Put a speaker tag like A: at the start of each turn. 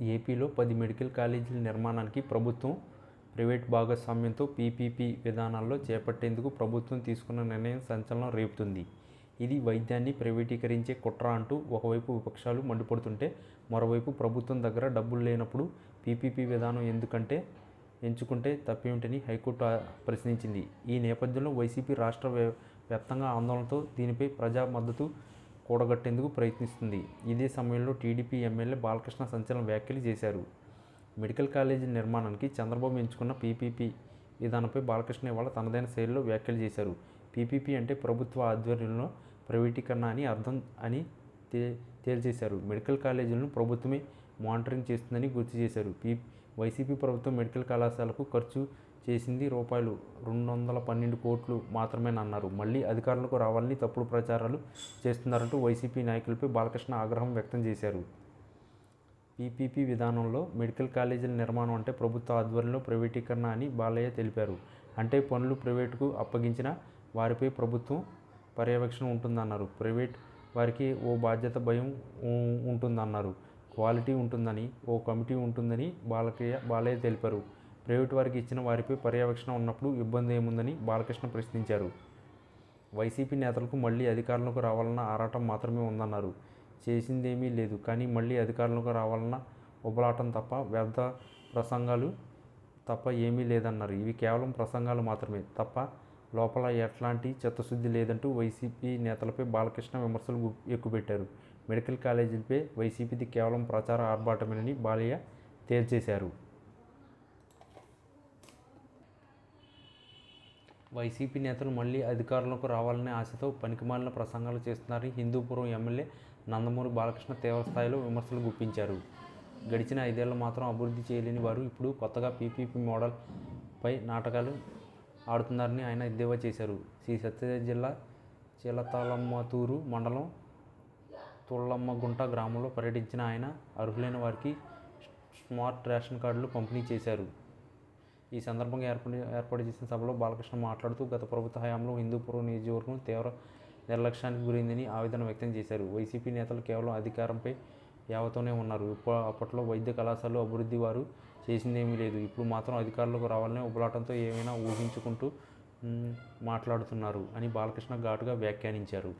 A: ఏపీలో 10 మెడికల్ కాలేజీల నిర్మాణానికి ప్రభుత్వం, ప్రైవేట్ భాగస్వామ్యంతో పీపీపీ విధానాల్లో చేపట్టేందుకు ప్రభుత్వం తీసుకున్న నిర్ణయం సంచలనం రేపుతుంది. ఇది వైద్యాన్ని ప్రైవేటీకరించే కుట్ర అంటూ ఒకవైపు విపక్షాలు మండిపడుతుంటే, మరోవైపు ప్రభుత్వం దగ్గర డబ్బులు లేనప్పుడు పీపీపీ విధానం ఎంచుకుంటే తప్పేమిటని హైకోర్టు ప్రశ్నించింది. ఈ నేపథ్యంలో వైసీపీ రాష్ట్ర వ్యాప్తంగా ఆందోళనతో దీనిపై ప్రజా మద్దతు కూడగట్టేందుకు ప్రయత్నిస్తుంది. ఇదే సమయంలో టీడీపీ ఎమ్మెల్యే బాలకృష్ణ సంచలన వ్యాఖ్యలు చేశారు. మెడికల్ కాలేజీ నిర్మాణానికి చంద్రబాబు ఎంచుకున్న పీపీపీ విధానంపై బాలకృష్ణ ఇవాళ తనదైన శైలిలో వ్యాఖ్యలు చేశారు. పీపీపీ అంటే ప్రభుత్వ ఆధ్వర్యంలో ప్రైవేటీకరణ అని అర్థం అని తేల్చేశారు. మెడికల్ కాలేజీలను ప్రభుత్వమే మానిటరింగ్ చేస్తుందని గుర్తు చేశారు. వైసీపీ ప్రభుత్వం మెడికల్ కళాశాలకు ఖర్చు చేసింది రూ. 212 కోట్లు మాత్రమేనన్నారు. మళ్లీ అధికారులకు రావాలని తప్పుడు ప్రచారాలు చేస్తున్నారంటూ వైసీపీ నాయకులపై బాలకృష్ణ ఆగ్రహం వ్యక్తం చేశారు. పీపీపీ విధానంలో మెడికల్ కాలేజీల నిర్మాణం అంటే ప్రభుత్వ ఆధ్వర్యంలో ప్రైవేటీకరణ అని బాలయ్య తెలిపారు. అంటే పనులు ప్రైవేటుకు అప్పగించిన వారిపై ప్రభుత్వం పర్యవేక్షణ ఉంటుందన్నారు. ప్రైవేట్ వారికి ఓ బాధ్యత భయం ఉంటుందన్నారు. క్వాలిటీ ఉంటుందని ఓ కమిటీ ఉంటుందని బాలయ్య తెలిపారు. ప్రైవేటు వారికి ఇచ్చిన వారిపై పర్యవేక్షణ ఉన్నప్పుడు ఇబ్బంది ఏముందని బాలకృష్ణ ప్రశ్నించారు. వైసీపీ నేతలకు మళ్లీ అధికారంలోకి రావాలన్న ఆరాటం మాత్రమే ఉందన్నారు. చేసిందేమీ లేదు, కానీ మళ్లీ అధికారంలోకి రావాలన్న ఉబలాటం తప్ప వ్యర్థ ప్రసంగాలు తప్ప ఏమీ లేదన్నారు. ఇవి కేవలం ప్రసంగాలు మాత్రమే తప్ప లోపల ఎట్లాంటి చిత్తశుద్ధి లేదంటూ వైసీపీ నేతలపై బాలకృష్ణ విమర్శలు ఎక్కుపెట్టారు. మెడికల్ కాలేజీలపై వైసీపీది కేవలం ప్రచార ఆర్భాటమేనని బాలయ్య తేల్చేశారు. వైసీపీ నేతలు మళ్లీ అధికారంలోకి రావాలనే ఆశతో పనికిమాలిన ప్రసంగాలు చేస్తున్నారని హిందూపురం ఎమ్మెల్యే నందమూరి బాలకృష్ణ తీవ్రస్థాయిలో విమర్శలు గుప్పించారు. గడిచిన 5 ఏళ్లు మాత్రం అభివృద్ధి చేయలేని వారు ఇప్పుడు కొత్తగా పీపీపీ మోడల్ పై నాటకాలు ఆడుతున్నారని ఆయన ఎద్దేవా చేశారు. శ్రీ సత్యసాయి జిల్లా చిలతలమ్మతూరు మండలం తుళ్లమ్మగుంట గ్రామంలో పర్యటించిన ఆయన అర్హులైన వారికి స్మార్ట్ రేషన్ కార్డులు పంపిణీ చేశారు. ఈ సందర్భంగా ఏర్పాటు చేసిన సభలో బాలకృష్ణ మాట్లాడుతూ గత ప్రభుత్వ హయాంలో హిందూపురం నియోజకవర్గం తీవ్ర నిర్లక్ష్యానికి గురైందని ఆవేదన వ్యక్తం చేశారు. వైసీపీ నేతలు కేవలం అధికారంపై యావతోనే ఉన్నారు. అప్పట్లో వైద్య కళాశాలలు అభివృద్ధి వారు చేసిందేమీ లేదు. ఇప్పుడు మాత్రం అధికారులకు రావాలనే ఉబలాటంతో ఏమైనా ఊహించుకుంటూ మాట్లాడుతున్నారు అని బాలకృష్ణ ఘాటుగా వ్యాఖ్యానించారు.